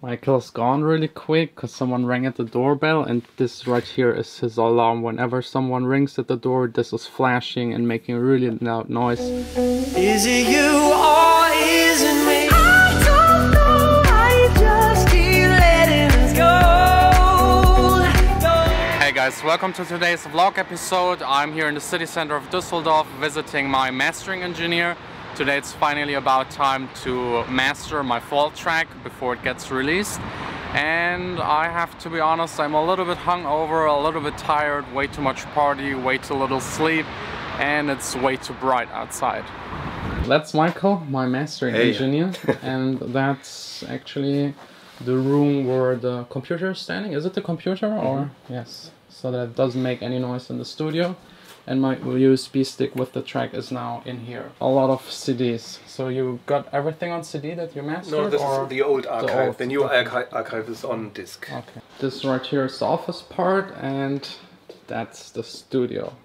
Michael's gone really quick because someone rang at the doorbell, and this right here is his alarm. Whenever someone rings at the door, this is flashing and making a really loud noise. Is it you or is it me? I don't know, I just keep letting it go. Hey guys, welcome to today's vlog episode. I'm here in the city center of Düsseldorf visiting my mastering engineer. Today it's finally about time to master my fall track before it gets released. And I have to be honest, I'm a little bit hungover, a little bit tired, way too much party, way too little sleep, and it's way too bright outside. That's Michael, my mastering engineer, and that's actually the room where the computer is standing. Is it the computer or? Yes, so that it doesn't make any noise in the studio. And my USB stick with the track is now in here. A lot of CDs. So you got everything on CD that you mastered? No, this is the old archive. The new okay. archive is on disc. Okay. This right here is the office part, and that's the studio.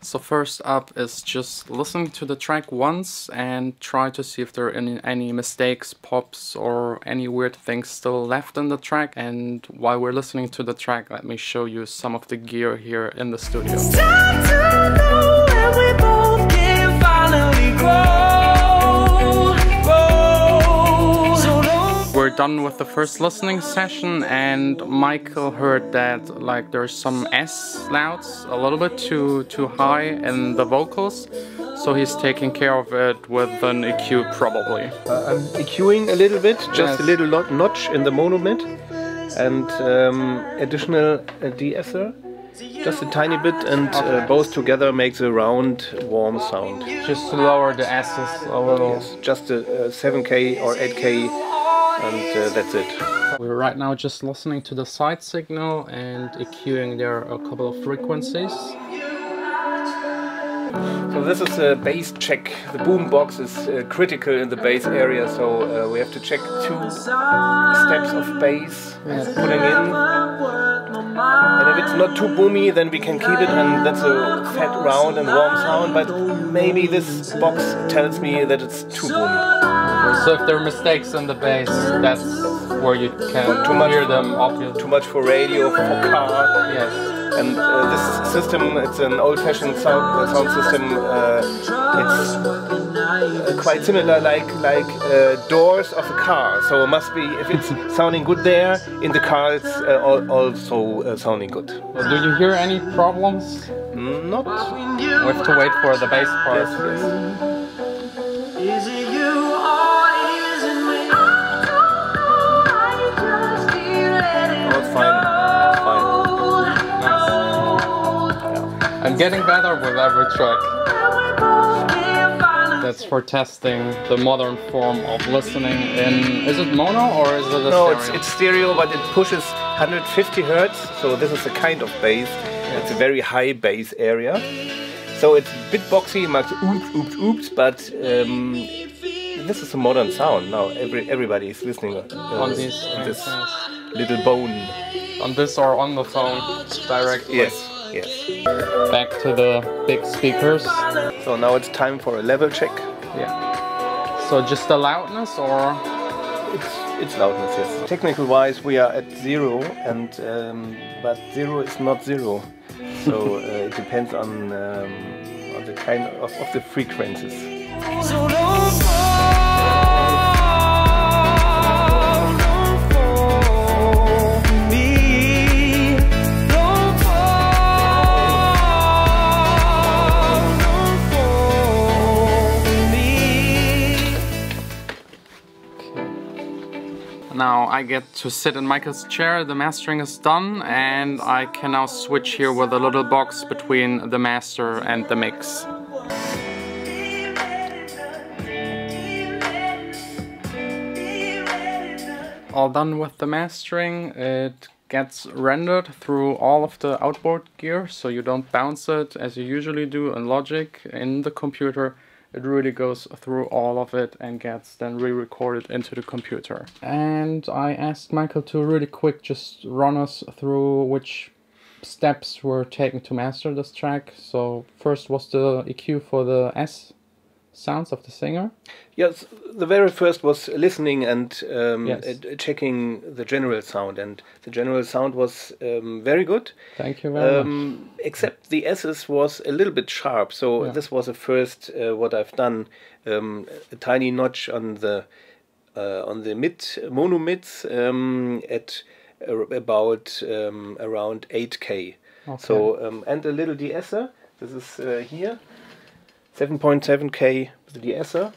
So first up is just listening to the track once and try to see if there are any mistakes, pops, or any weird things still left in the track. And while we're listening to the track, let me show you some of the gear here in the studio. It's time to know where we both can finally grow. So we're done with the first listening session, and Michael heard that like there's some S louds a little bit too high in the vocals, so he's taking care of it with an EQ probably. I'm EQing a little bit, just a little notch in the mono mid, and additional de-esser, just a tiny bit, and both together makes a round, warm sound. Just to lower the S's a little. Yes, just a 7K or 8K, and that's it. We're right now just listening to the side signal and EQing there a couple of frequencies. So this is a bass check. The boom box is critical in the bass area, so we have to check 2 steps of bass putting in. And if it's not too boomy, then we can keep it, and that's a fat, round and warm sound, but maybe this box tells me that it's too boomy. So if there are mistakes in the bass, that's where you can hear them, obviously. Too much for radio, for car. Yes. And this system, it's an old-fashioned sound system. It's quite similar, like doors of a car. So it must be, if it's sounding good there, in the car it's also sounding good. Well, do you hear any problems? Not. We have to wait for the bass part. Yes, yes. is it you or is it me? I don't know, I just keep letting Oh, it's fine. It's fine. I'm getting better with every track. That's for testing the modern form of listening in... Is it mono or is it a No, stereo? it's stereo, but it pushes 150 Hertz, so this is a kind of bass. It's a very high bass area. So it's a bit boxy, much oops, oops, oops, but this is a modern sound now. Everybody is listening on this little bone. On this or on the phone directly. Yes, yes. Back to the big speakers. So now it's time for a level check. Yeah. So just the loudness or? It's loudness, yes. Technical wise we are at 0, and but 0 is not 0. So it depends on the kind of the frequencies. So don't fall for me. Don't fall for me. Now I get to sit in Michael's chair, the mastering is done, and I can now switch here with a little box between the master and the mix. All done with the mastering. It gets rendered through all of the outboard gear, so you don't bounce it as you usually do in Logic in the computer. It really goes through all of it and gets then re-recorded into the computer. And I asked Michael to really quick just run us through which steps were taken to master this track. So first was the EQ for the S sounds of the singer? Yes, the very first was listening and Yes. checking the general sound, and the general sound was very good. Thank you very much. Except the S's was a little bit sharp, so Yeah. this was the first what I've done. A tiny notch on the mono mids at about around 8K. Okay. So and a little de-esser. This is here, 7.7K with the de-esser,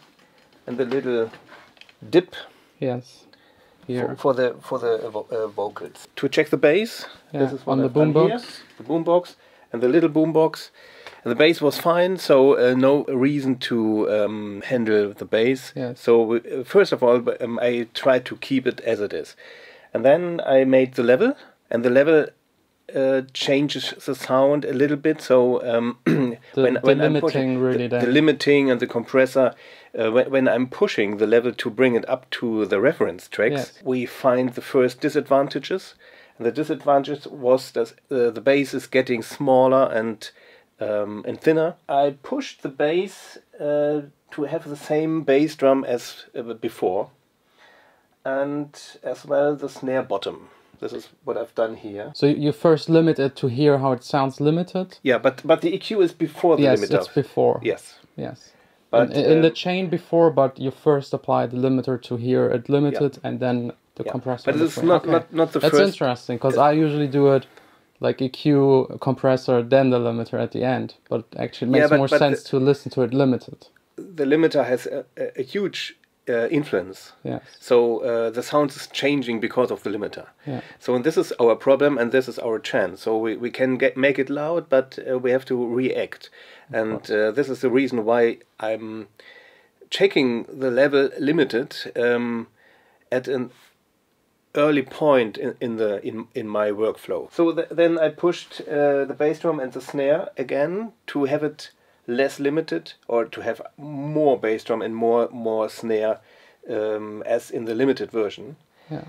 and the little dip Yes. Here. for the vocals. To check the bass, Yeah, this is what on the I've done boombox. here. The boombox and the little boombox. And the bass was fine, so no reason to handle the bass. Yes. So first of all, I tried to keep it as it is, and then I made the level, and the level changes the sound a little bit. So when I'm limiting pushing, really the then. limiting and the compressor, when I'm pushing the level to bring it up to the reference tracks, Yes. we find the first disadvantages. And the disadvantage was that the bass is getting smaller and thinner. I pushed the bass to have the same bass drum as before, and as well the snare bottom. This is what I've done here. So you first limit it to hear how it sounds limited? Yeah, but the EQ is before the Yes, limiter. it's before. Yes, Yes. but in the chain before, but you first apply the limiter to hear it limited, and then the yeah. compressor. But in it's between. not Okay. not the That's first. interesting, because I usually do it like EQ, compressor, then the limiter at the end. But actually it Yeah, makes but- more but sense to listen to it limited. The limiter has a huge influence. Yes. So the sound is changing because of the limiter. Yeah. So and this is our problem, and this is our chance. So we can make it loud, but we have to react. And this is the reason why I'm checking the level limited at an early point in my workflow. So then I pushed the bass drum and the snare again to have it less limited, or to have more bass drum and more snare as in the limited version. Yeah.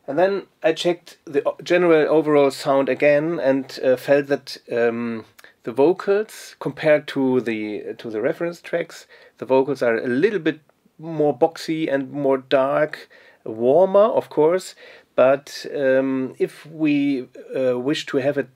And then I checked the general overall sound again, and felt that the vocals, compared to the reference tracks, the vocals are a little bit more boxy and more dark, warmer, of course. But if we wish to have it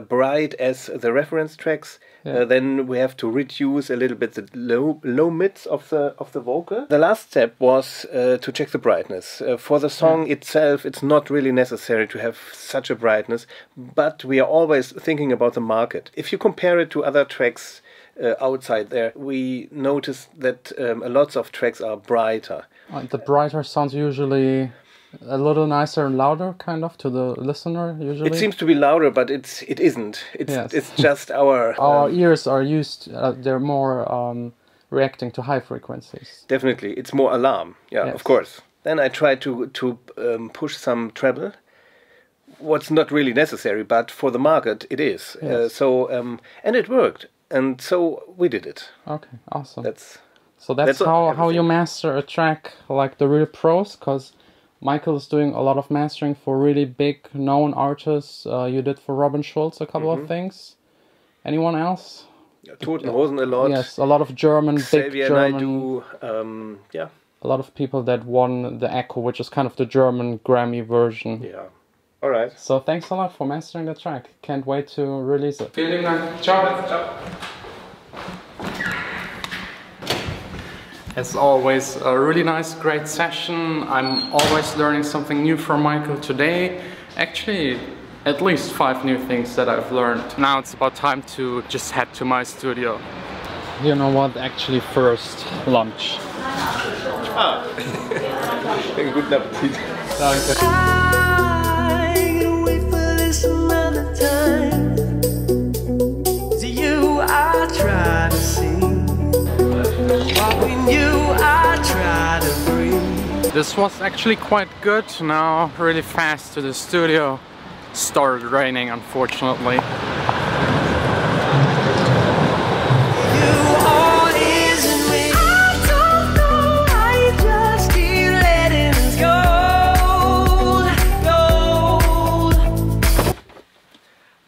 bright as the reference tracks, Yeah. then we have to reduce a little bit the low mids of the vocal. The last step was to check the brightness. For the song itself, it's not really necessary to have such a brightness, but we are always thinking about the market. If you compare it to other tracks outside there, we notice that lots of tracks are brighter. The brighter sounds usually a little nicer and louder, kind of, to the listener, usually. It seems to be louder, but it isn't. Yes. It's just our ears are used, they're more reacting to high frequencies. definitely. It's more alarm. Yeah, Yes. of course. Then I try to push some treble. What's not really necessary, but for the market it is. Yes. And it worked, and so we did it. Okay, awesome. That's That's how you everything. master a track like the real pros, because Michael is doing a lot of mastering for really big known artists. You did for Robin Schulz a couple of things. Anyone else? Toten Hosen a lot. Yes, a lot of German, big Xavier German, Naidoo. Yeah. a lot of people that won the Echo, which is kind of the German Grammy version. Yeah. All right. So thanks a lot for mastering the track. Can't wait to release it. Vielen Dank. Ciao. As always, a really nice, great session. I'm always learning something new from Michael today. Actually, at least 5 new things that I've learned. Now it's about time to just head to my studio. You know what? Actually, first, lunch. Guten Appetit. Danke. I can wait for this another time. To you I try to sing, walking you I try to breathe. This was actually quite good. Now really fast to the studio. Started raining, unfortunately. You all is in me. I don't know why you just keep letting us go.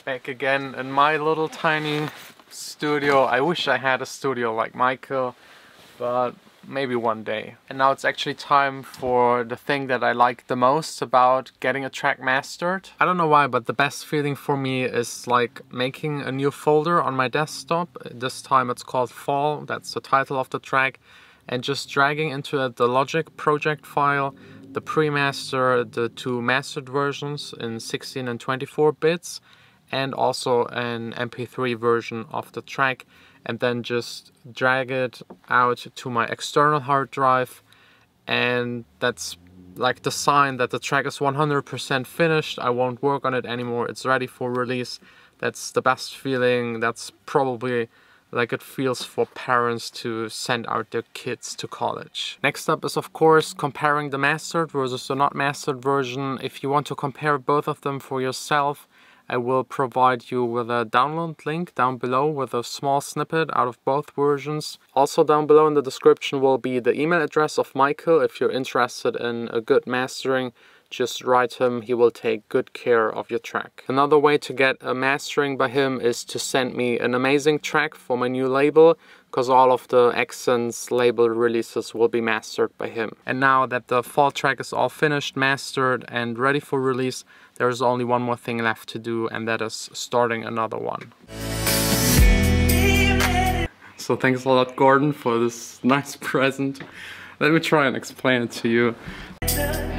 Back again in my little tiny studio. I wish I had a studio like Michael, but maybe one day. And now it's actually time for the thing that I like the most about getting a track mastered. I don't know why, but the best feeling for me is like making a new folder on my desktop. This time it's called Fall, that's the title of the track, and just dragging into it the Logic project file, the pre-master, the two mastered versions in 16 and 24 bits, and also an MP3 version of the track, and then just drag it out to my external hard drive, and that's like the sign that the track is 100% finished. I won't work on it anymore, it's ready for release. That's the best feeling. That's probably like it feels for parents to send out their kids to college. Next up is of course comparing the mastered versus the not mastered version. If you want to compare both of them for yourself, I will provide you with a download link down below with a small snippet out of both versions. Also down below in the description will be the email address of Michael. If you're interested in a good mastering, just write him, he will take good care of your track. Another way to get a mastering by him is to send me an amazing track for my new label, because all of the Accents label releases will be mastered by him. And now that the Fall track is all finished, mastered and ready for release, there's only one more thing left to do, and that is starting another one. So thanks a lot, Gordon, for this nice present. Let me try and explain it to you.